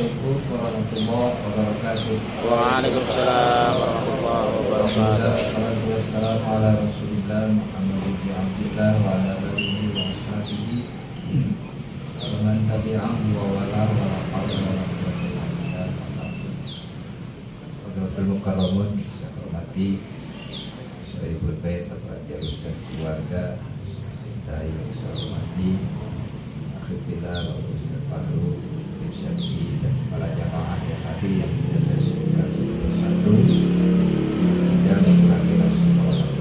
Assalamualaikum warahmatullahi wabarakatuh. Waalaikumsalam warahmatullahi wabarakatuh. Wassalatu wassalamu ala Rasulillah Muhammad ibn Abdillah wa ala alihi wa ashabihi wa man tabi'ahu wa wala wa la hawla wa la quwwata illa billah. Hadratul Mukarramun, saya hormati Sahibul Bait Bapak Jarus dan keluarga, saya saya hormati Akhirullah Ustaz Fahru Syamsi dan para jamaah yang hadir yang tidak saya sebutkan satu persatu, tidak mengurangi Rasulullah.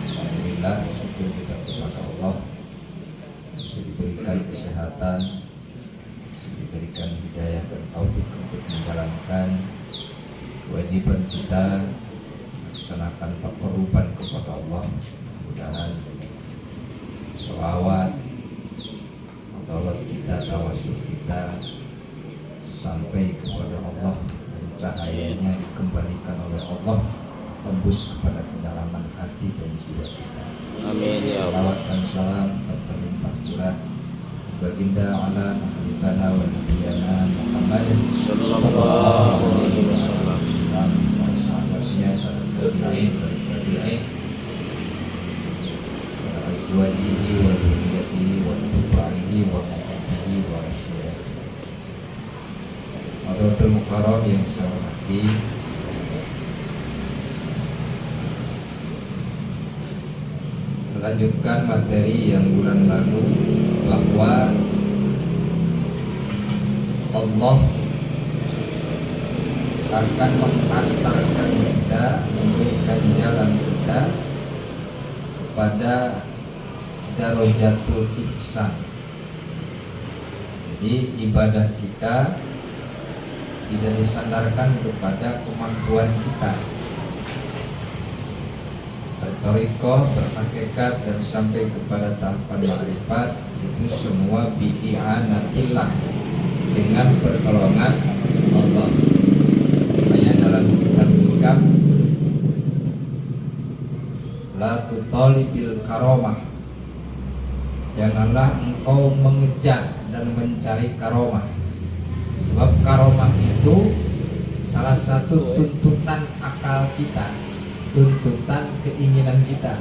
Alhamdulillah, syukur kita kepada Allah, masih diberikan kesehatan, masih diberikan hidayah dan taufik untuk menjalankan kewajiban kita melaksanakan takarruban kepada Allah. Mudah-mudahan sholawat, salawat kita, tawasul kita sampai kepada Allah dan cahayanya dikembalikan oleh Allah tembus kepada kedalaman hati dan jiwa kita. Amin ya Allah. Salawat dan salam terlimpah curah baginda ala nabiyyina wa nabiyana Muhammad Sallallahu alaihi wasallam. dan sahabatnya tabi'in azwajihi wa dzurriyyatihi wa atba'ihi wa muhabbihi wa rasyidih. Hadratul Mukarram yang saya hormati, melanjutkan materi yang bulan lalu bahwa Allah akan mengantarkan kita, memberikan jalan kita kepada darajatul ihsan. Jadi ibadah kita tidak disandarkan kepada kemampuan kita. Berthariqah, berhakikat dan sampai kepada tahapan ma'rifat itu semua bi'anatillah, dengan pertolongan Allah. Makanya dalam kitab hikam, la tutalibil karomah, janganlah engkau mengejar dan mencari karomah. Sebab karomah itu salah satu tuntutan akal kita, tuntutan keinginan kita.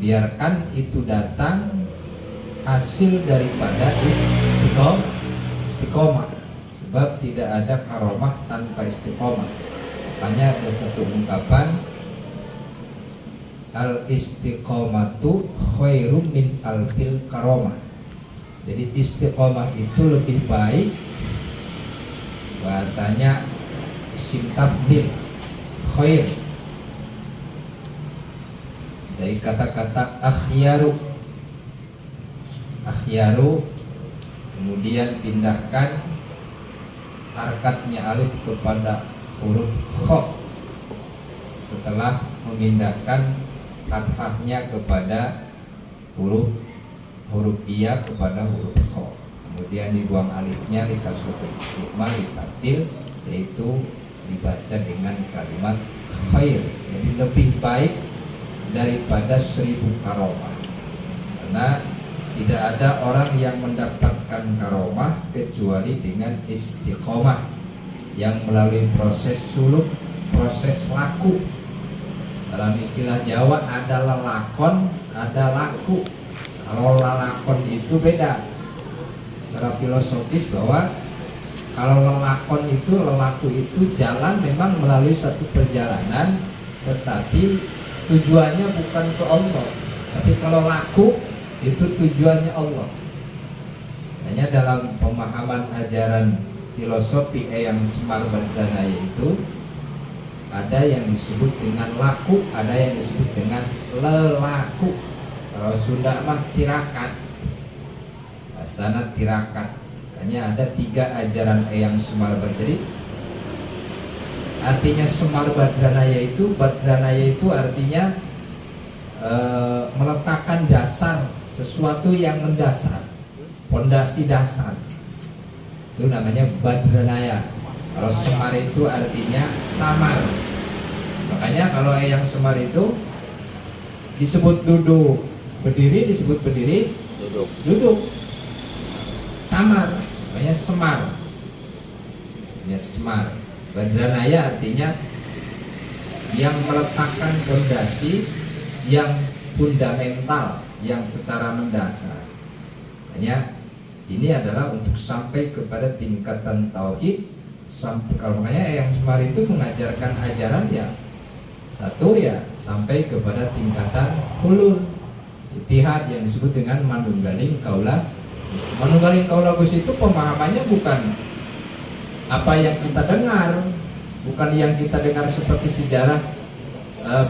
Biarkan itu datang hasil daripada istiqomah. Sebab tidak ada karomah tanpa istiqomah. Makanya ada satu ungkapan, al-istiqomatu khairum min alfil karomah. Jadi istiqomah itu lebih baik, bahasanya isim tafdil, khair, dari kata-kata akhyaru. Akhyaru, kemudian pindahkan harkatnya alif kepada huruf kha, setelah memindahkan fathahnya kepada huruf iya kepada huruf kha, kemudian dibuang alifnya dikasih istiqmal ditabdil, yaitu dibaca dengan kalimat khair. Jadi lebih baik daripada 1000 karomah, karena tidak ada orang yang mendapatkan karomah kecuali dengan istiqomah yang melalui proses suluk, proses laku. Dalam istilah Jawa ada lelakon, ada laku. Kalau lelakon itu beda secara filosofis, bahwa kalau lelakon itu, lelaku itu jalan memang melalui satu perjalanan, tetapi tujuannya bukan ke Allah. Tapi kalau laku itu tujuannya Allah. Hanya dalam pemahaman ajaran filosofi yang Semar Badranaya itu ada yang disebut dengan laku, ada yang disebut dengan lelaku. Kalau Sunda mah tirakat, bahasana tirakat. Makanya ada 3 ajaran yang Semar Badri. Artinya Semar Badranaya itu artinya meletakkan dasar, sesuatu yang mendasar, pondasi dasar. Itu namanya Badranaya. Kalau Semar itu artinya samar. Makanya kalau yang Semar itu disebut duduk, berdiri disebut berdiri, duduk samar. artinya semar. Ya, semar. Badranaya artinya yang meletakkan fondasi yang fundamental, yang secara mendasar. Hanya ini adalah untuk sampai kepada tingkatan tauhid. Kalau makanya yang semar itu mengajarkan ajaran ya satu ya sampai kepada tingkatan hulul, ittihad yang disebut dengan manunggaling kaula. Manunggaling kaula Gus itu pemahamannya bukan apa yang kita dengar, bukan yang kita dengar seperti sejarah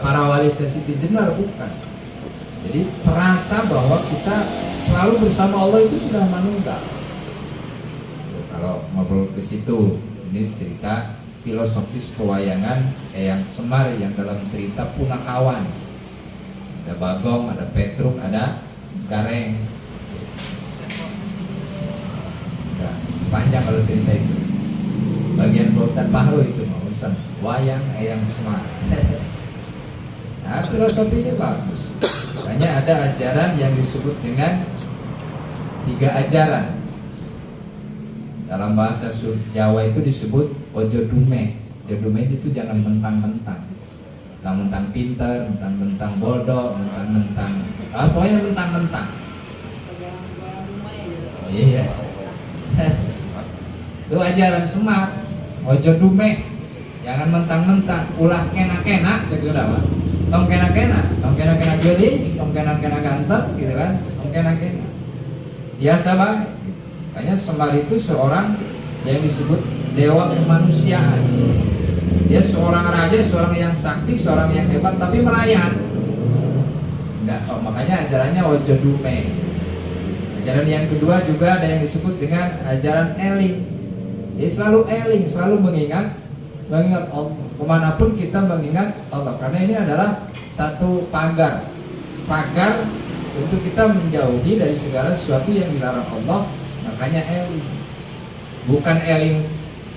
para wali Siti Jenar, bukan. Jadi terasa bahwa kita selalu bersama Allah itu sudah manunggal. Kalau ngobrol ke situ, ini cerita filosofis pewayangan Eyang Semar yang dalam cerita Punakawan. Ada Bagong, ada Petruk, ada Gareng. Nah, panjang kalau cerita itu. Bagian Ustaz Bahru itu urusan wayang Eyang Semar. Nah, filosofinya bagus. Hanya ada ajaran yang disebut dengan 3 ajaran. Dalam bahasa Jawa itu disebut ojo dume. Ojo dume itu jangan mentang-mentang. Mentang-mentang pinter, mentang-mentang bodoh, mentang-mentang pokoknya mentang-mentang. Oh, iya. Itu ajaran Semar. Ojo dume. Jangan mentang-mentang, ulah kena-kena cek apa? Tong kena-kena, tong kena-kena gelis, tong kena-kena ganteng gitu kan. Tong kena-kena. Biasa banget. Makanya Semar itu seorang yang disebut dewa kemanusiaan. Dia seorang raja, seorang yang sakti, seorang yang hebat, tapi merayat. Enggak, makanya ajarannya ojo dume. Ajaran yang kedua juga ada yang disebut dengan ajaran eling. Dia selalu eling, selalu mengingat Allah. Kemanapun kita mengingat Allah, karena ini adalah satu pagar untuk kita menjauhi dari segala sesuatu yang dilarang Allah. Makanya eling, bukan eling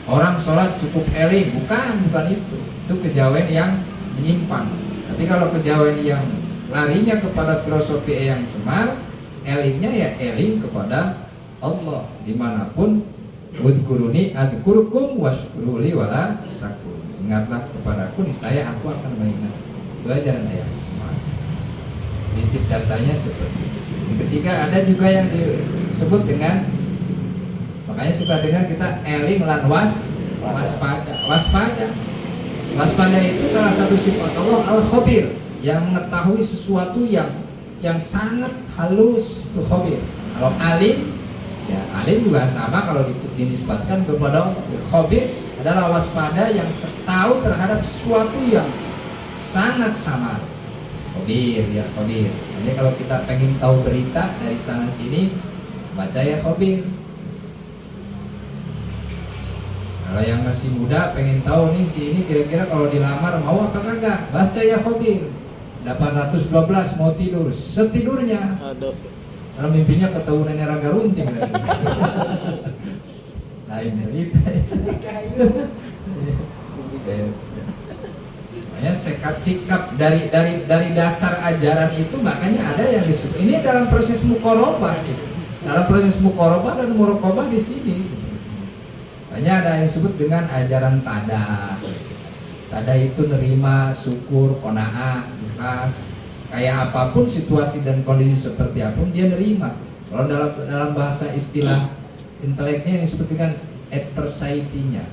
orang sholat cukup eling, bukan itu kejawen yang menyimpang. Tapi kalau kejawen yang larinya kepada filosofi Eyang Semar, elingnya ya eling kepada Allah dimanapun. Udkuruni adkurkum washkuruli wala takun. Ingatlah kepadaku, niscaya aku akan mengingat. Itu ajaran Eyang Semar. Prinsip dasarnya seperti itu. Yang ketiga ada juga yang disebut dengan, makanya suka dengar kita eling lan waspada. Waspada itu salah satu sifat Allah al-khabir, yang mengetahui sesuatu yang sangat halus, itu khabir. Kalau alim, ya alim juga sama kalau dinisbatkan kepada khabir adalah waspada yang tahu terhadap sesuatu yang sangat samar. Khabir ya khabir. Jadi kalau kita pengen tahu berita dari sana sini, baca ya khabir. Kalau yang masih muda pengen tahu nih si ini kira-kira kalau dilamar mau apa kagak, baca ya khabir. 812 mau tidur setidurnya. Aduh. Kalau mimpinya ketemu nenek Raga Runting lagi. Lain cerita. Makanya sikap dari dasar ajaran itu, makanya ada yang disebut ini dalam proses muqarabah. Dalam proses muqarabah dan muraqabah di sini. Makanya ada yang disebut dengan ajaran tada. Tada itu nerima, syukur, qanaah, ikhlas. Kayak apapun situasi dan kondisi seperti apapun dia nerima. Kalau dalam bahasa istilah inteleknya yang disebut dengan adversity-nya.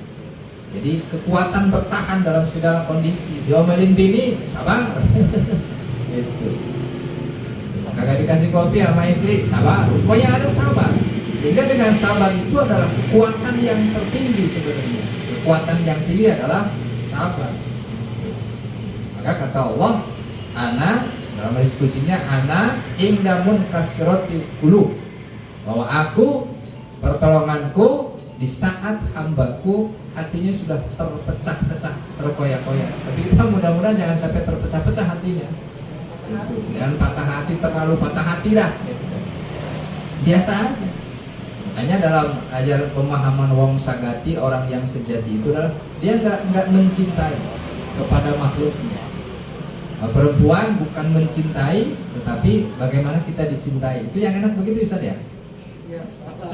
Jadi kekuatan bertahan dalam segala kondisi. Diomelin bini, sabar. Gitu. Kagak dikasih kopi sama istri, sabar. Pokoknya ada sabar. Sehingga dengan sabar itu adalah kekuatan yang tertinggi sebenarnya. Kekuatan yang tinggi adalah sabar. Maka kata Allah, ana dalam hadis kuncinya ana indamun kasroti qulub, bahwa aku, pertolonganku di saat hambaku hatinya sudah terpecah-pecah, terkoyak-koyak. Tapi kita mudah-mudahan jangan sampai terpecah-pecah hatinya. Jangan patah hati, terlalu patah hati dah. Biasa aja. Hanya dalam ajaran pemahaman Wong Sagati, orang yang sejati itu adalah dia nggak mencintai kepada makhluknya. Perempuan bukan mencintai, tetapi bagaimana kita dicintai. Itu yang enak begitu Ustaz ya?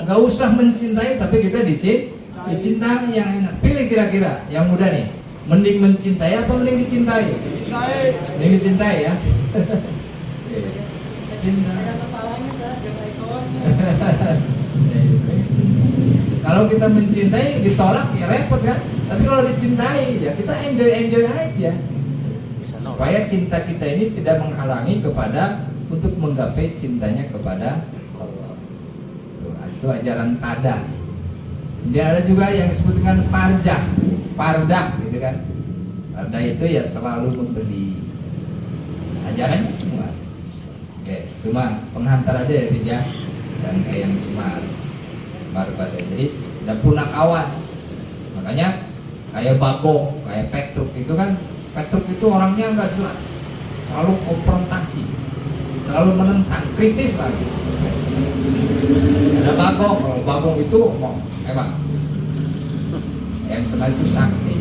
Nggak usah mencintai, tapi kita dicintai yang enak. Pilih kira-kira yang muda nih. Mending mencintai apa mending dicintai? Mending dicintai ya. Cinta. Kalau kita mencintai ditolak ya repot kan. Tapi kalau dicintai ya kita enjoy aja. Supaya cinta kita ini tidak menghalangi kepada untuk menggapai cintanya kepada Allah. Itu ajaran tada. Kemudian ada juga yang disebut dengan pardah gitu kan. Pardah itu ya selalu memberi. Ajarannya semua. Oke, cuma penghantar aja ya tidak. Dan kayak yang smart. Pardah. Jadi ada punakawan. Makanya kayak Bagong, kayak Petruk itu kan. Petruk itu orangnya nggak jelas, selalu konfrontasi, selalu menentang, kritis lagi. Ada Bagong, kalau Bagong itu emang yang sebenarnya itu sakti.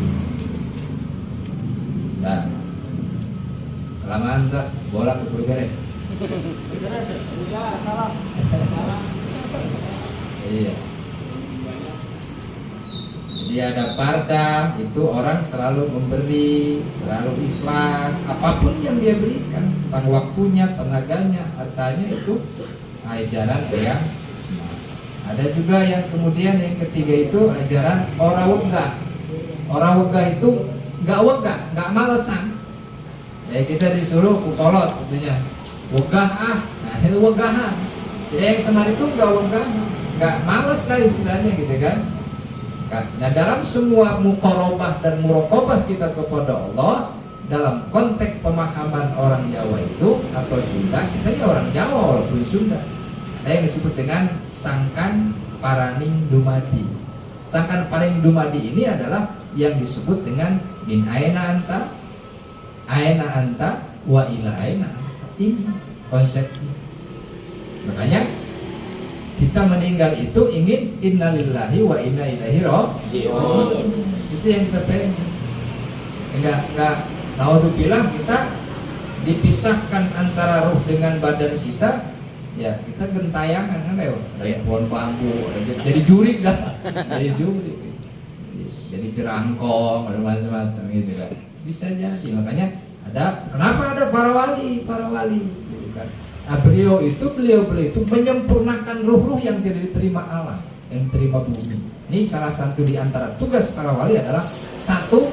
Nah, kelamaan bola keburu beres. Iya. Jadi ada pardah, itu orang selalu memberi, selalu ikhlas, apapun yang dia berikan, tentang waktunya, tenaganya, hartanya itu ajaran yang smart. Ada juga yang kemudian yang ketiga itu ajaran ora wegah. Ora wegah itu nggak wegah, nggak malesan. Ya kita disuruh kukolot, tentunya wegah nah itu wegahan. Jadi yang smart itu nggak wegah, nggak males lah istilahnya gitu kan. Nah dalam semua muqarabah dan muraqabah kita kepada Allah, dalam konteks pemahaman orang Jawa itu atau Sunda, kita ini orang Jawa walaupun Sunda, ada yang disebut dengan sangkan paraning dumadi. Sangkan paraning dumadi ini adalah yang disebut dengan min aina anta wa ila aina. Ini konsepnya. Makanya kita meninggal itu ingin innalillahi wa inna ilaihi raji'un. Itu yang kita pengen. Enggak naudzubillah kita dipisahkan antara ruh dengan badan kita, ya kita gentayangan kan ya. Ada pohon bambu, jadi jurik dah. Jadi jurik. Jadi jerangkong, ada macam-macam gitu kan. Bisa jadi. Makanya ada kenapa ada para wali gitu kan. Nah, beliau itu menyempurnakan ruh-ruh yang tidak diterima alam, yang diterima bumi. Ini salah satu di antara tugas para wali adalah satu,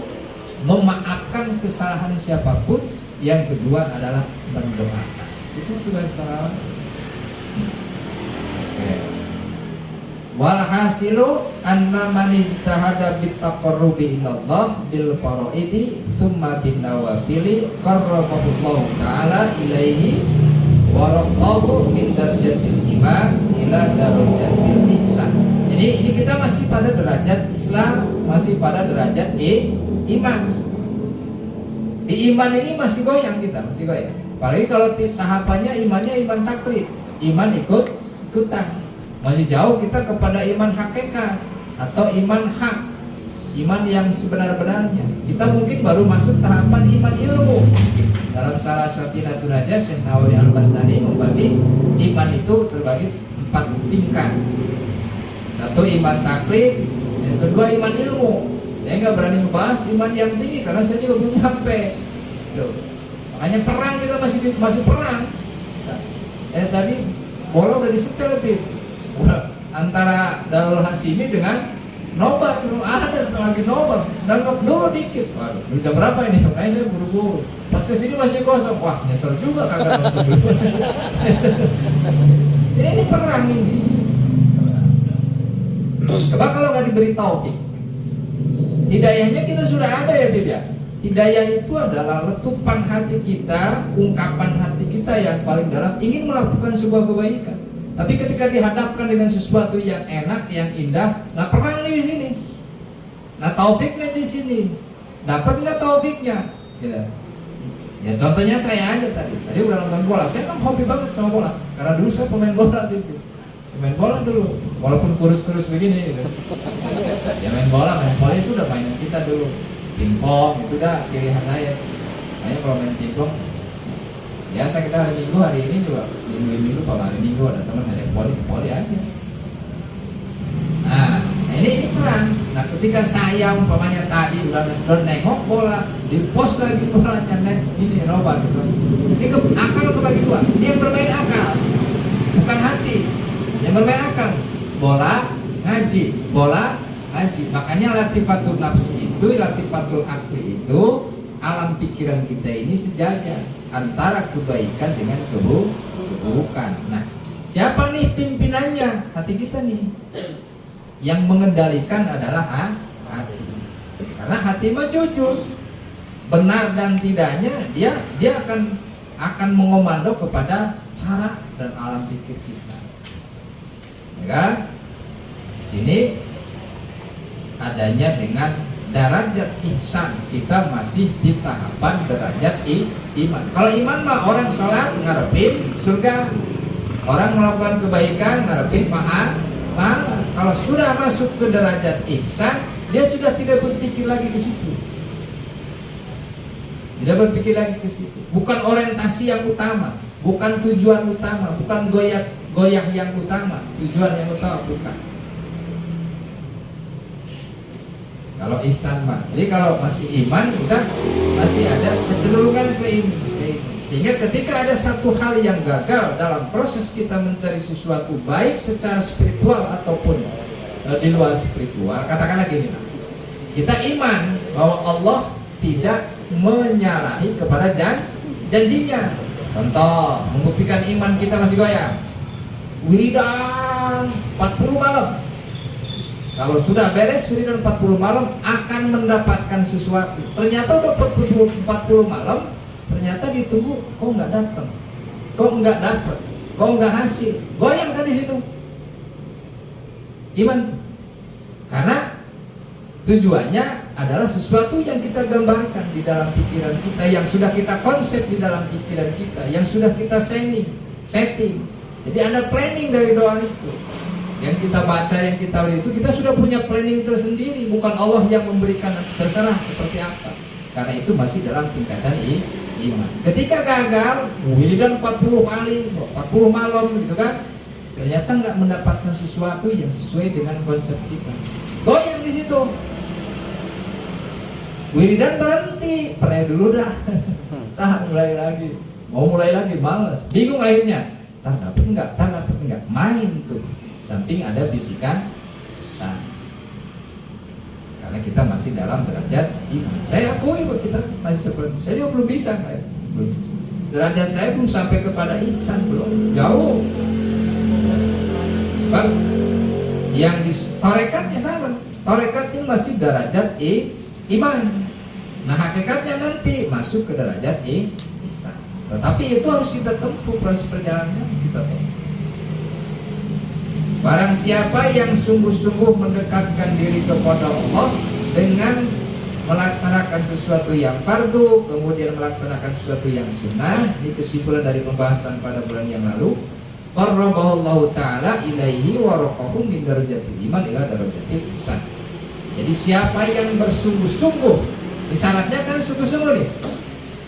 memaafkan kesalahan siapapun. Yang kedua adalah mendoakan. Itu tugas para wali. Walhasilu anna man ijtahada bittaqarrubi ilallah bil faraidi tsumma bin nawafili qarrabahu Allah taala ilaihi waraqahu min darajatil iman ila darajatil ihsan. Jadi ini kita masih pada derajat Islam, masih pada derajat iman. Di iman ini masih goyang kita, masih goyang. Apalagi kalau tahapannya imannya iman taklid, iman ikutan. Masih jauh kita kepada iman hakikat atau iman hak, iman yang sebenar-benarnya. Kita mungkin baru masuk tahapan iman ilmu. Dalam salah Safinatun Najah, Syekh Nawawi Al-Bantani membagi iman itu terbagi 4 tingkat. Satu iman taklid, yang kedua iman ilmu. Saya nggak berani membahas iman yang tinggi karena saya juga belum nyampe. Makanya perang kita masih perang. Tadi bola udah disetel lebih antara Darul Hasimi dengan Nobar, ada lagi Nobar dan dulu dikit. Waduh, jam berapa ini? Makanya saya buru-buru. Pas kesini masih kosong. Wah, nyesel juga kagak nonton dulu. Ini perang ini. Coba kalau nggak diberi taufik, hidayahnya kita sudah ada ya Bib ya. Hidayah itu adalah letupan hati kita, ungkapan hati kita yang paling dalam ingin melakukan sebuah kebaikan. Tapi ketika dihadapkan dengan sesuatu yang enak, yang indah, nah perang di sini. Nah taufiknya di sini. Dapat nggak taufiknya? Gitu. Ya contohnya saya aja tadi udah nonton bola. Saya kan hobi banget sama bola. Karena dulu saya pemain bola gitu. Main bola dulu, walaupun kurus-kurus begini gitu. Ya main bola itu udah mainan kita dulu. Pingpong itu udah ciri khas saya. Makanya kalau main pingpong, biasa kita hari Minggu, hari ini juga minggu kalau hari Minggu ada teman ngajak poli aja. ketika saya umpamanya tadi udah nengok bola, di pos lagi bolanya ini roba gitu. Ini akal kebagi dua. Ini yang bermain akal, bukan hati. Yang bermain akal, bola ngaji, bola ngaji. Makanya latifatul nafsi itu, latifatul akli itu, alam pikiran kita ini sejajar antara kebaikan dengan keburukan. Nah, siapa nih pimpinannya? Hati kita nih. Yang mengendalikan adalah hati. Karena hati mah jujur, benar dan tidaknya dia akan mengomando kepada cara dan alam pikir kita. Ya kan? Sini adanya dengan derajat ihsan, kita masih di tahapan derajat iman. Kalau iman mah orang sholat ngarepin surga, orang melakukan kebaikan ngarepin pahala. Kalau sudah masuk ke derajat ihsan, dia sudah tidak berpikir lagi ke situ. Tidak berpikir lagi ke situ. Bukan orientasi yang utama, bukan tujuan utama, bukan goyah yang utama, tujuan yang utama bukan. Kalau ihsan mah. Jadi kalau masih iman kita masih ada kecenderungan ke ini. Sehingga ketika ada satu hal yang gagal dalam proses kita mencari sesuatu, baik secara spiritual ataupun di luar spiritual, katakanlah gini, kita iman bahwa Allah tidak menyalahi kepada janjinya. Contoh, membuktikan iman kita masih goyang, wiridan 40 malam. Kalau sudah beres wiridan 40 malam akan mendapatkan sesuatu. Ternyata untuk 40 malam ternyata ditunggu, kok nggak datang, kok nggak dapat, kok nggak hasil, goyang kan di situ iman. Karena tujuannya adalah sesuatu yang kita gambarkan di dalam pikiran kita, yang sudah kita konsep di dalam pikiran kita, yang sudah kita setting. Jadi ada planning dari doa itu, yang kita baca, yang kita lihat itu, kita sudah punya planning tersendiri. Bukan Allah yang memberikan, terserah seperti apa. Karena itu masih dalam tingkatan iman. Ketika gagal, wiridan 40 kali, 40 malam gitu kan, ternyata nggak mendapatkan sesuatu yang sesuai dengan konsep kita. Goyang di situ. Wiridan berhenti, pernah dulu dah. Mulai lagi. Mau mulai lagi malas. Bingung akhirnya. Tak dapat enggak, main tuh. Samping ada bisikan. Karena kita masih dalam derajat iman. Saya akui bahwa kita masih seperti itu. Saya juga belum bisa, belum. Derajat saya belum sampai kepada ihsan, belum. Jauh. Bang, yang di tarekatnya sama. Tarekat ini masih derajat iman. Nah, hakikatnya nanti masuk ke derajat ihsan. Tetapi itu harus kita tempuh, proses perjalanannya kita tempuh. Barang siapa yang sungguh-sungguh mendekatkan diri kepada Allah dengan melaksanakan sesuatu yang fardu, kemudian melaksanakan sesuatu yang sunnah, ini kesimpulan dari pembahasan pada bulan yang lalu. Qarrabahallahu ta'ala ilaihi wa raqahu min darajatil iman ila darajatil ihsan. Jadi siapa yang bersungguh-sungguh, syaratnya kan sungguh-sungguh nih.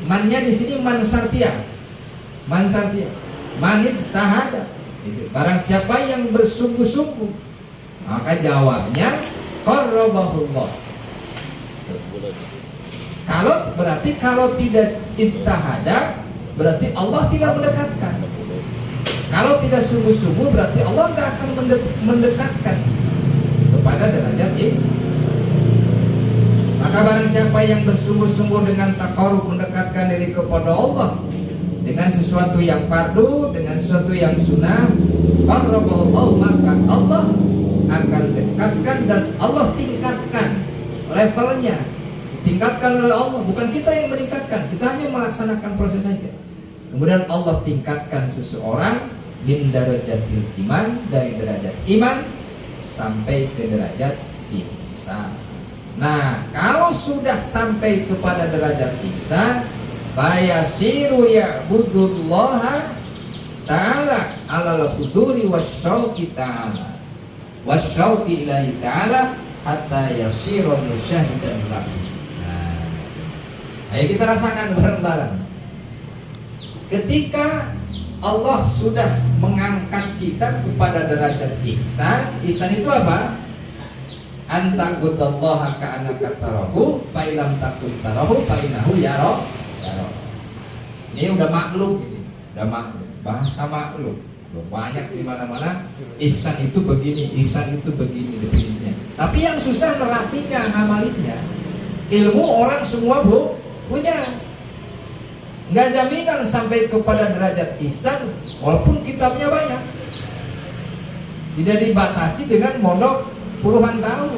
Mannya di sini man sartiyah, manis tahada. Barang siapa yang bersungguh-sungguh, maka jawabnya qarrabahullah. Kalau tidak ijtihada, berarti Allah tidak mendekatkan. Kalau tidak sungguh-sungguh, berarti Allah nggak akan mendekatkan kepada derajat ihsan. Maka barang siapa yang bersungguh-sungguh dengan taqarrub, mendekatkan diri kepada Allah dengan sesuatu yang fardu, dengan sesuatu yang sunnah, qarrabahullah, maka Allah akan dekatkan dan Allah tingkatkan levelnya, ditingkatkan oleh Allah, bukan kita yang meningkatkan, kita hanya melaksanakan proses saja. Kemudian Allah tingkatkan seseorang min darajatil iman, dari derajat iman sampai ke derajat ihsan. Nah, kalau sudah sampai kepada derajat ihsan, fayasiru ya'budullaha ta'ala alal quduri wasyauqi ta'ala wasyauqi ilahi ta'ala hatta yasiru musyahidan lahu. Nah, ayo kita rasakan bareng-bareng. Ketika Allah sudah mengangkat kita kepada derajat ihsan, ihsan itu apa? Anta'budallaha ka'annaka tarahu fa illam takun tarahu fa innahu yara. Ini udah maklum ini. Udah maklum. Bahasa maklum. Banyak di mana-mana ihsan itu begini, ihsan itu begini definisinya. Tapi yang susah nerapinya, ngamalinnya. Ilmu orang semua punya. Nggak jaminan sampai kepada derajat ihsan walaupun kitabnya banyak. Tidak dibatasi dengan mondok puluhan tahun.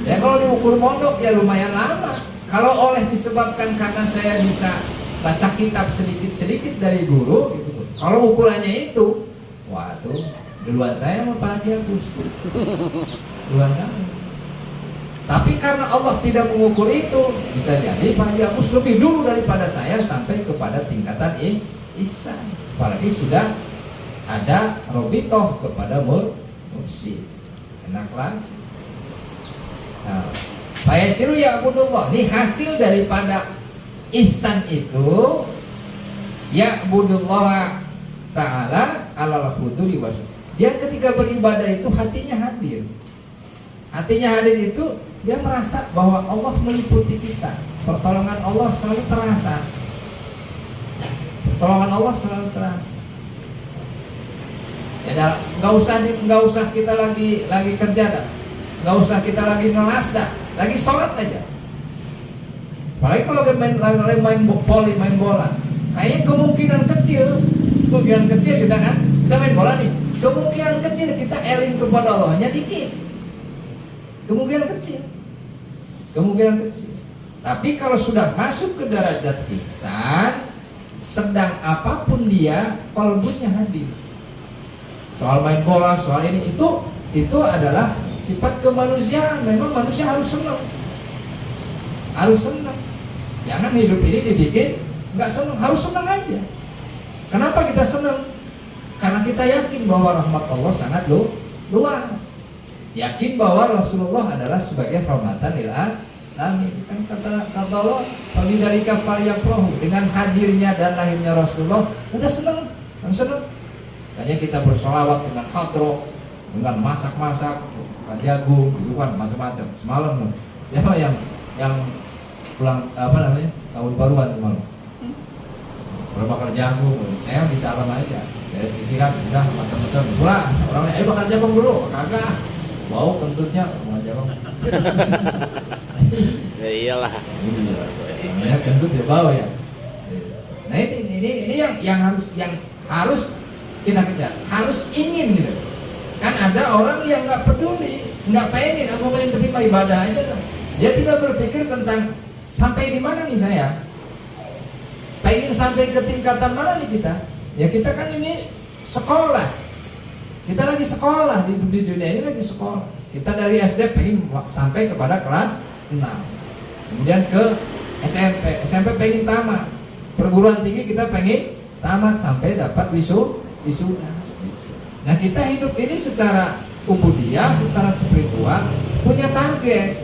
Ya kalau diukur mondok ya lumayan lama. Kalau oleh disebabkan karena saya bisa baca kitab sedikit-sedikit dari guru gitu. Kalau ukurannya itu, waduh, duluan saya sama Pak Haji Agus. Duluan kamu. Tapi karena Allah tidak mengukur itu, bisa jadi Pak Haji Agus lebih dulu daripada saya sampai kepada tingkatan ihsan. Apalagi sudah ada robitoh kepada mursyid. Enak lagi. Nah, fayasiru ya'budullah. Ini hasil daripada ihsan itu, ya'budullah ta'ala alal huduri wasyuk. Dia ketika beribadah itu hatinya hadir. Hatinya hadir itu dia merasa bahwa Allah meliputi kita. Pertolongan Allah selalu terasa. Pertolongan Allah selalu terasa. Ya, nggak usah kita lagi kerja dah, nggak usah kita lagi ngelas dah, lagi sholat aja. Apalagi kalau main bola, kayaknya kemungkinan kecil kita kan, kita main bola nih, kemungkinan kecil kita eling kepada Allahnya dikit, kemungkinan kecil. Tapi kalau sudah masuk ke derajat ihsan, sedang apapun dia, qalbunya hadir. Soal main bola, soal ini itu adalah sifat kemanusiaan. Memang manusia harus senang. Jangan hidup ini dibikin nggak senang, harus senang aja. Kenapa kita senang? Karena kita yakin bahwa rahmat Allah sangat luas. Yakin bahwa Rasulullah adalah sebagai rahmatan lil alamin. Kan kata Allah, "Falidzalika falyafrahu." Dengan hadirnya dan lahirnya Rasulullah, udah senang. Makanya kita bersolawat dengan hadroh, dengan masak-masak, kan jagung, gitu kan, macam-macam. Semalam ya yang pulang tahun baruan semalam. Bakar jagung, saya di dalam aja. Dari pikiran udah macam-macam. Pulang, orangnya bakar jagung dulu, kagak. Bau kentutnya mau jagung. Ya iyalah. Namanya kentut ya bau ya. Nah ini yang harus kita kejar, harus ingin gitu. Kan ada orang yang nggak peduli, nggak pengen, aku pengen terima ibadah aja lah. Dia tidak berpikir tentang sampai di mana nih saya, pengen sampai ke tingkatan mana nih kita. Ya kita kan ini sekolah, kita lagi sekolah di dunia ini lagi sekolah. Kita dari SD pengen sampai kepada kelas 6, kemudian ke SMP pengen tamat, perguruan tinggi kita pengen tamat sampai dapat wisuda. Nah kita hidup ini secara ubudiyah, secara spiritual punya target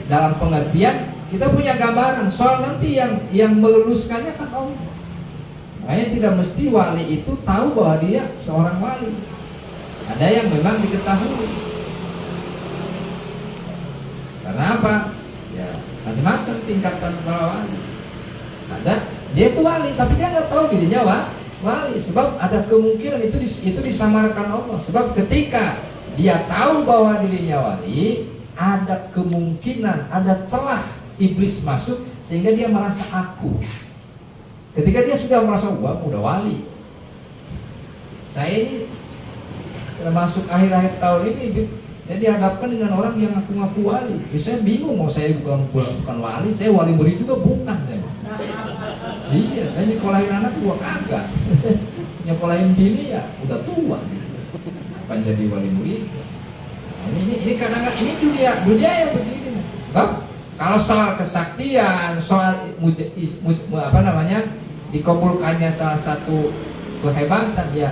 dalam pengertian kita punya gambaran soal nanti yang meluluskannya kan Allah. Makanya tidak mesti wali itu tahu bahwa dia seorang wali. Ada yang memang diketahui. Karena apa? Ya macam-macam tingkatan para wali. Ada dia itu wali tapi dia nggak tahu dirinya wali, sebab ada kemungkinan itu disamarkan Allah. Sebab ketika dia tahu bahwa dirinya wali, ada kemungkinan, ada celah iblis masuk sehingga dia merasa aku. Ketika dia sudah merasa wah udah wali, saya ini termasuk akhir-akhir tahun ini saya dihadapkan dengan orang yang ngaku-ngaku wali. Saya bingung, mau saya bukan wali, saya wali murid juga bukan saya. Iya, saya nyekolahin anak gua kagak. Nyekolahin bini ya udah tua. Apa jadi wali murid? Nah, ini kadang-kadang ini dunia yang begini. Sebab kalau soal kesaktian, soal dikumpulkannya salah satu kehebatan ya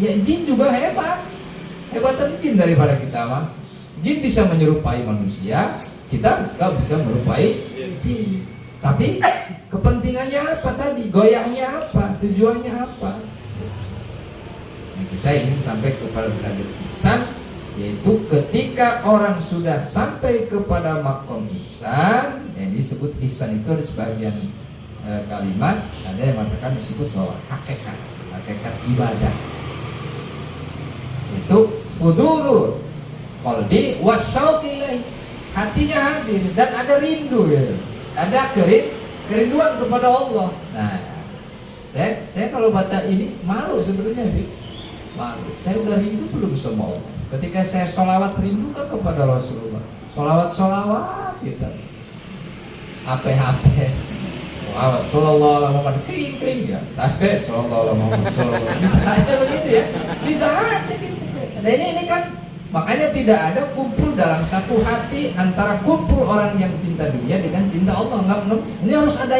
jin juga hebatan jin daripada kita mah. Jin bisa menyerupai manusia, kita nggak bisa menyerupai jin. Tapi kepentingannya apa tadi? Goyahnya apa? Tujuannya apa? Nah, kita ingin sampai kepada derajat ihsan yaitu ketika orang sudah sampai kepada makom ihsan, yang disebut ihsan itu ada sebagian kalimat, ada yang mengatakan disebut bahwa hakikat ibadah itu hudurul qalbi wasyauqi ilaih, hatinya hadir dan ada rindu ya. Ada kerinduan kepada Allah. Nah, saya kalau baca ini malu sebenarnya, malu. Saya udah rindu belum sama Allah. Ketika saya sholawat rindu kan kepada Rasulullah. Sholawat kita. HP. Sholawat sallallahu alaihi Muhammad kering ya. Tasbih sallallahu alaihi Muhammad. Bisa aja begitu ya. Bisa aja gitu. Nah ini kan makanya tidak ada kumpul dalam satu hati antara kumpul orang yang cinta dunia dengan cinta Allah. Enggak. Ini harus ada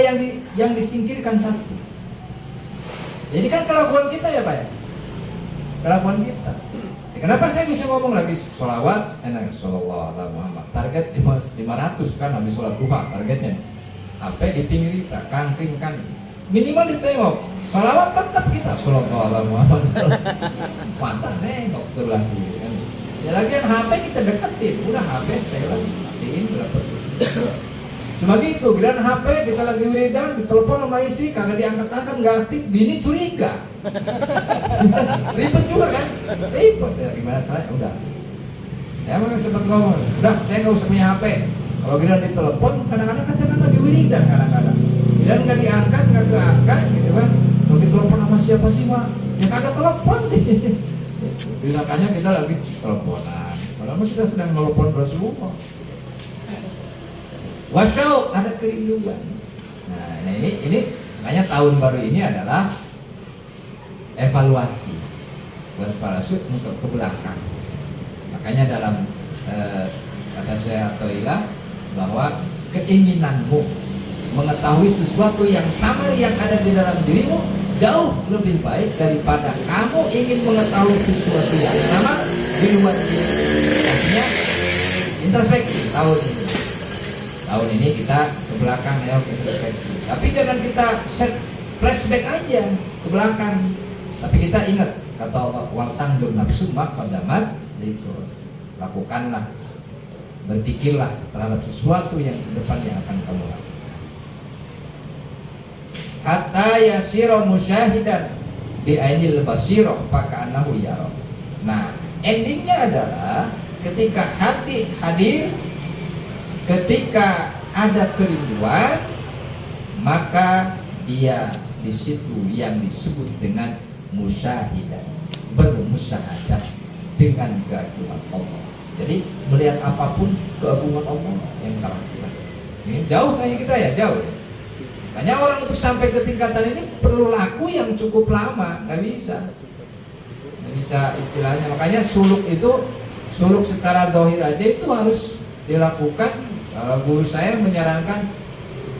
yang disingkirkan satu. Jadi kan kelakuan kita ya Pak ya. Kelakuan kita. Kenapa saya bisa ngomong lagi sholawat enak sallallahu alaihi Muhammad. Target 500 kan habis sholat duha targetnya. Apa di pinggir kita kangkring kan minimal ditengok. Sholawat tetap kita sallallahu alaihi Muhammad. Mantap nengok sebelah kiri kan. Ya lagian HP kita deketin, udah HP saya lagi matiin berapa. Cuma gitu, giliran HP kita lagi wiridan, ditelepon sama istri kagak diangkat-angkat, nggak aktif, bini curiga. Ribet juga kan? Ribet ya, gimana caranya? Udah. Ya emang sempat ngomong, udah saya nggak usah punya HP. Kalau giliran ditelepon, kadang-kadang kan lagi wiridan kadang-kadang. Giliran nggak diangkat, nggak keangkat, gitu kan? Kalau ditelepon sama siapa sih Mak? Ya kagak telepon sih. Disangkanya kita lagi teleponan, padahal kita sedang telepon Rasulullah. Wasyau, ada kerinduan. Nah ini makanya tahun baru ini adalah evaluasi buat parasut untuk ke belakang. Makanya dalam kata saya atau ilah bahwa keinginanmu mengetahui sesuatu yang sama yang ada di dalam dirimu jauh lebih baik daripada kamu ingin mengetahui sesuatu yang sama di luar diri. Artinya introspeksi tahun ini. Tahun ini kita ke belakang ya introspeksi. Tapi jangan kita set flashback aja ke belakang. Tapi kita ingat kata Allah wal tandur nafsu ma qaddamat liqad. Lakukanlah, berpikirlah terhadap sesuatu yang ke depan yang akan kamu lakukan. Hatta yasira musyahidan bi ainil basirah faka'annahu yara. Nah, endingnya adalah ketika hati hadir, ketika ada kerinduan, maka dia di situ yang disebut dengan musyahidan, bermusyahadah dengan keagungan Allah. Jadi melihat apapun keagungan Allah yang terasa. Ini jauh kayak kita ya, jauh. Hanya orang untuk sampai ke tingkatan ini perlu laku yang cukup lama, nggak bisa istilahnya. Makanya suluk secara dohir aja itu harus dilakukan. Guru saya menyarankan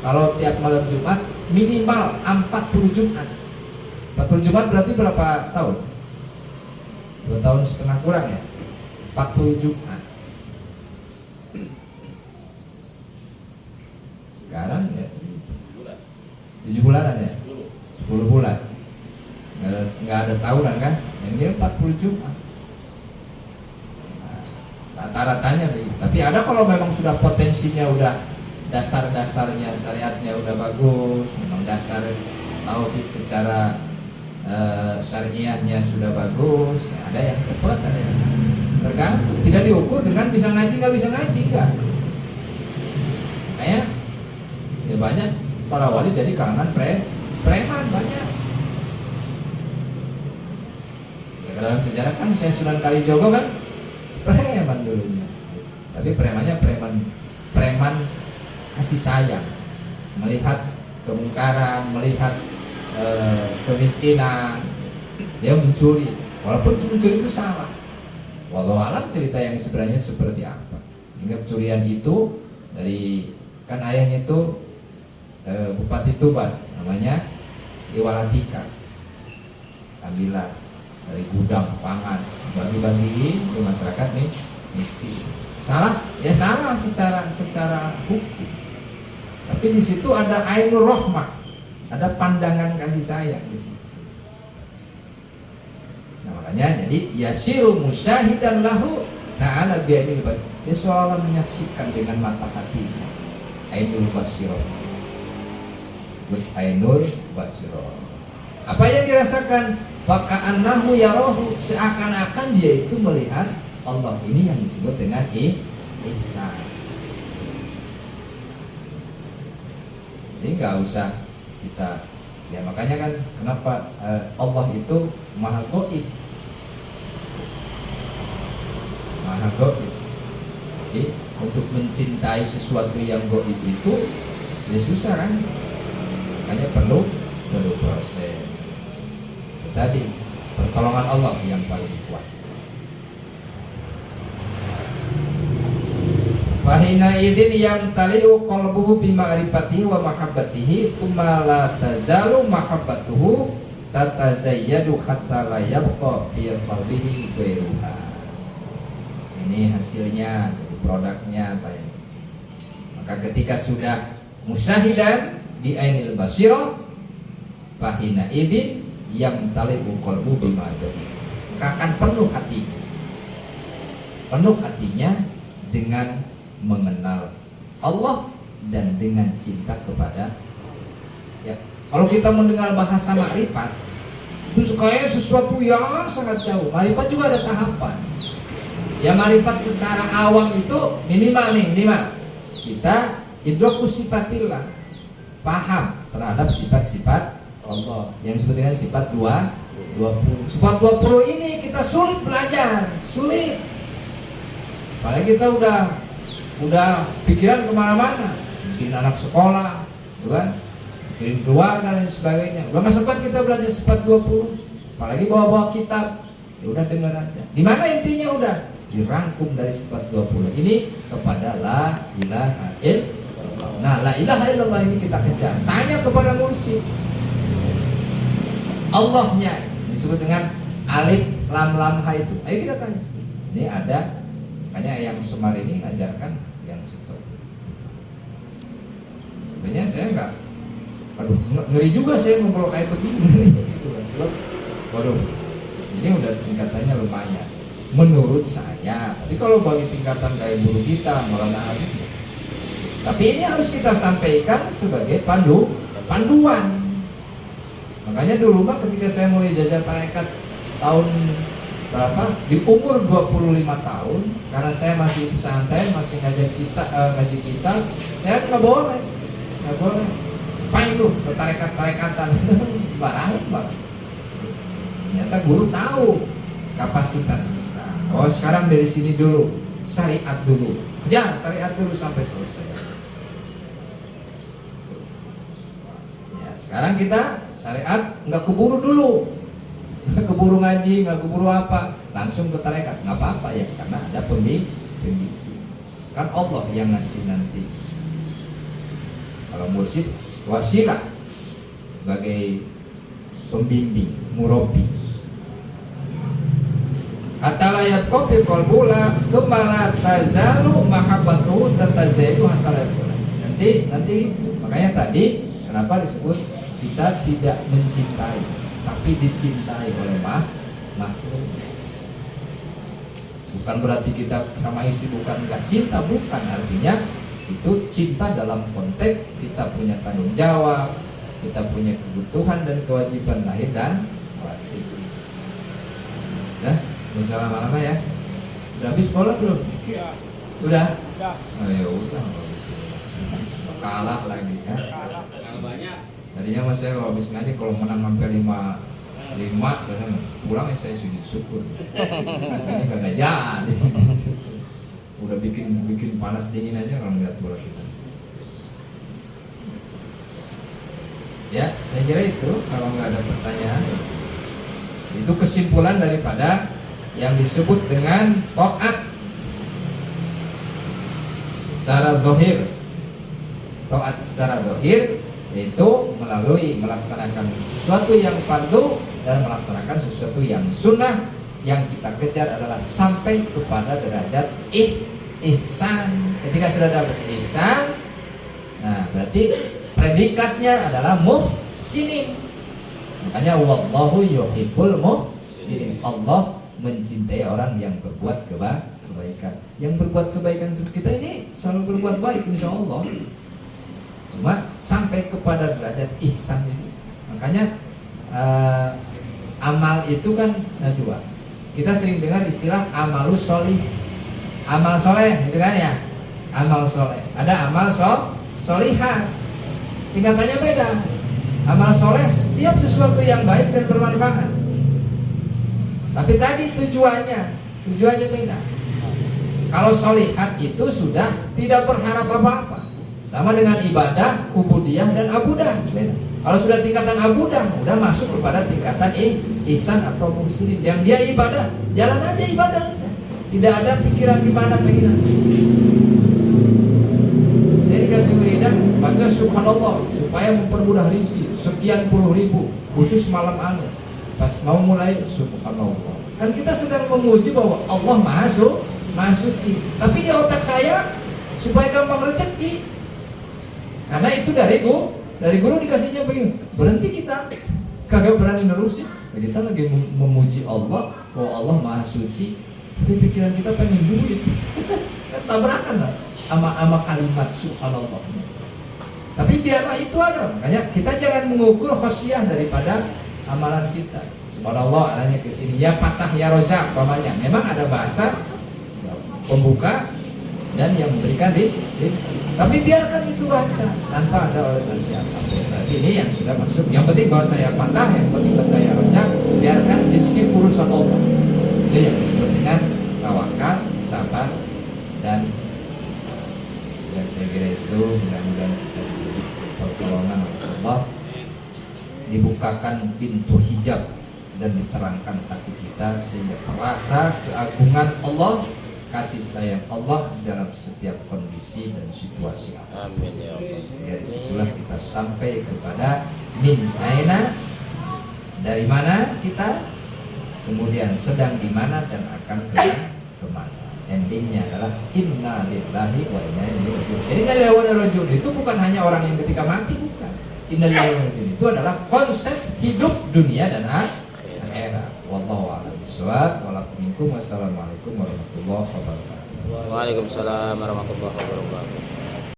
kalau tiap malam Jumat minimal 40 Jumat. 40 Jumat berarti berapa tahun? 2 tahun setengah kurang ya. 40 Jumat. Sekarang ya 7 bulanan ya, 10 bulan, nggak ada tahunan kan? Yang dia 40 Jumat. Nah, rata-ratanya begitu. Tapi ada kalau memang sudah potensinya udah dasar-dasarnya syariatnya udah bagus, memang dasar tauhid secara syariahnya sudah bagus, ya ada yang cepat, ada yang tergantung. Tidak diukur dengan bisa ngaji nggak bisa ngaji nggak. Kayak ya banyak para wali jadi kalangan preman banyak. Ya, dalam sejarah kan saya Sunan Kalijogo kan preman dulunya. Tapi premannya preman kasih sayang, melihat kemungkaran, melihat kemiskinan, dia mencuri. Walaupun mencuri itu salah. Walau alam cerita yang sebenarnya seperti apa. Hingga pencurian itu dari kan ayahnya itu Bupati Tuban namanya Iwalatika, ambillah dari gudang pangan bagi-bagiin ke masyarakat nih miskin. Salah ya salah secara hukum, tapi di situ ada ainur rahmah, ada pandangan kasih sayang di situ. Nah, makanya jadi yasiru musyahidan lahu ta'ala bi'ainil basir. Dia seolah menyaksikan dengan mata hatinya. Ainul basirah. Disebut ainul basirah. Apa yang dirasakan? Faka'annahu yarahu, seakan-akan dia itu melihat Allah. Ini yang disebut dengan ihsan. Jadi nggak usah kita, ya makanya kan kenapa Allah itu maha gaib. Maha gaib. Jadi untuk mencintai sesuatu yang gaib itu ya susah kan? Makanya perlu proses. Tadi pertolongan Allah yang paling kuat. Fahina idin yang taliu qalbuhu bima'rifatihi wa mahabbatihi thumma la tazalu mahabbatuhu tatazayyadu hatta la yabqa fi qalbihi ghairuha. Ini hasilnya, produknya apa ini? Maka ketika sudah musyahidan di ainil basirah, fahina idin yang taliu qalbuhu bima'rifatihi, maka akan penuh hatinya dengan mengenal Allah dan dengan cinta kepada, ya. Kalau kita mendengar bahasa makrifat itu kayaknya sesuatu yang sangat jauh. Makrifat juga ada tahapan. Ya makrifat secara awam itu minimal kita idraku sifatillah, paham terhadap sifat-sifat Allah yang disebut dengan sifat 20. Sifat 20 ini kita sulit belajar, sulit. Apalagi kita udah pikiran kemana-mana, bikin anak sekolah, kan, bikin keluarga dan sebagainya. Udah nggak sempat kita belajar sifat 20, apalagi bawa kitab. Ya udah dengar aja. Di mana intinya udah dirangkum dari sifat 20 ini kepada la ilaha illallah. Nah, la ilaha illallah ini kita kejar. Tanya kepada mursyid. Allahnya disebut dengan alif lam lam ha itu. Ayo kita tanya. Ini ada. Makanya yang Semar ini ngajarkan yang seperti itu. Sebenarnya saya enggak, ngeri juga saya ngobrol kayak begini. Waduh, ini udah tingkatannya lumayan menurut saya. Tapi kalau bagi tingkatan kayak guru kita, Maulana Habib, tapi ini harus kita sampaikan sebagai panduan. Makanya dulu mah ketika saya mulai jajah tarekat tahun berapa, di umur 25 tahun, karena saya masih pesantren, masih ngaji kita, saya nggak boleh, paling tuh ke tarekat-tarekatan, barang. Ternyata guru tahu kapasitas kita. Oh sekarang dari sini dulu, syariat dulu, syariat dulu sampai selesai. Ya sekarang kita syariat nggak keburu dulu. Keburu ngaji, nggak keburu apa, langsung ke tarekat, nggak apa-apa ya, karena ada pembimbing. Kan Allah yang ngasih nanti. Kalau mursyid wasilah sebagai pembimbing, murabbi. Hatta la yabqa fi qalbula tsumma la tazalu mahabbatuhu tatazaidu hatta la yabqa. Nanti makanya tadi kenapa disebut kita tidak mencintai, tapi dicintai oleh makhluk. Bukan berarti kita sama istri bukan nggak cinta, bukan. Artinya itu cinta dalam konteks kita punya tanggung jawab, kita punya kebutuhan dan kewajiban lahir dan batin. Nah, nggak usah lama-lama ya. Udah habis sekolah belum? Iya. Udah? Udah. Oh ya udah, kalah lagi ya. Kalah banyak. Tadinya mas saya kalau habis ngaji kalau menang sampai 5 kadang pulang ya saya sujud syukur. Ini kagak jadi. Udah bikin panas dingin aja kalau ngeliat bola kita. Ya, saya kira itu. Kalau nggak ada pertanyaan, itu kesimpulan daripada yang disebut dengan taat secara zahir. Taat secara zahir yaitu melalui melaksanakan sesuatu yang fardu dan melaksanakan sesuatu yang sunnah. Yang kita kejar adalah sampai kepada derajat ihsan. Ketika sudah dapat ihsan, nah berarti predikatnya adalah muhsinin. Makanya wallahu yuhibbul muhsinin. Allah mencintai orang yang berbuat kebaikan. kebaikan. Yang berbuat kebaikan seperti kita ini selalu berbuat baik insya Allah. Cuma sampai kepada derajat ihsan itu. Makanya amal itu kan dua. Kita sering dengar istilah amalus solih, amal soleh, gitu kan ya? Amal soleh. Ada amal solihah. Tingkatannya beda. Amal soleh setiap sesuatu yang baik dan bermanfaat. Tapi tadi tujuannya beda. Kalau solihat itu sudah tidak berharap apa-apa. Sama dengan ibadah, ubudiyah dan abudah. Beda. Kalau sudah tingkatan abudah, udah masuk kepada tingkatan ihsan atau muslim. Yang dia ibadah, jalan aja ibadah. Tidak ada pikiran gimana pengen. Saya dikasih wiridan, baca subhanallah supaya mempermudah rezeki sekian puluh ribu, khusus malam pas mau mulai subhanallah. Kan kita sedang memuji bahwa Allah maha suci. Tapi di otak saya supaya gampang rezeki. Karena itu dari guru dikasihnya begini. Berhenti kita, kagak berani nerusin. Kita lagi memuji Allah bahwa Allah maha suci. Tapi pikiran kita pengen duit. Kan tabrakan lah sama kalimat subhanallah. Tapi biarlah itu ada. Makanya kita jangan mengukur khosyah daripada amalan kita. Subhanallah arahnya ke sini. Ya patah ya rozak pamannya. Memang ada bahasa pembuka dan yang memberikan rezeki. Tapi biarkan itu baca tanpa ada oleh nasihat. Berarti ini yang sudah masuk. Yang penting baca ya patah, yang penting baca ya rozak. Biarkan rezeki urusan Allah. Itu yang disebut dengan tawakal, sabar dan saya kira itu mudah-mudahan kita diberi pertolongan oleh Allah, dibukakan pintu hijab dan diterangkan hati kita sehingga terasa keagungan Allah, kasih sayang Allah dalam setiap kondisi dan situasi. Amin ya Allah. Dari situlah kita sampai kepada min aina, dari mana kita, kemudian sedang di mana dan akan kemana. Endingnya adalah inna lillahi wa inna ilaihi raji'un. Jadi inna lillahi wa inna ilaihi raji'un itu bukan hanya orang yang ketika mati, bukan. Inna lillahi wa inna ilaihi raji'un itu adalah konsep hidup dunia dan akhirat. Wallahu a'lam bishawab. Wassalamualaikum warahmatullahi wabarakatuh. Waalaikumsalam warahmatullahi wabarakatuh.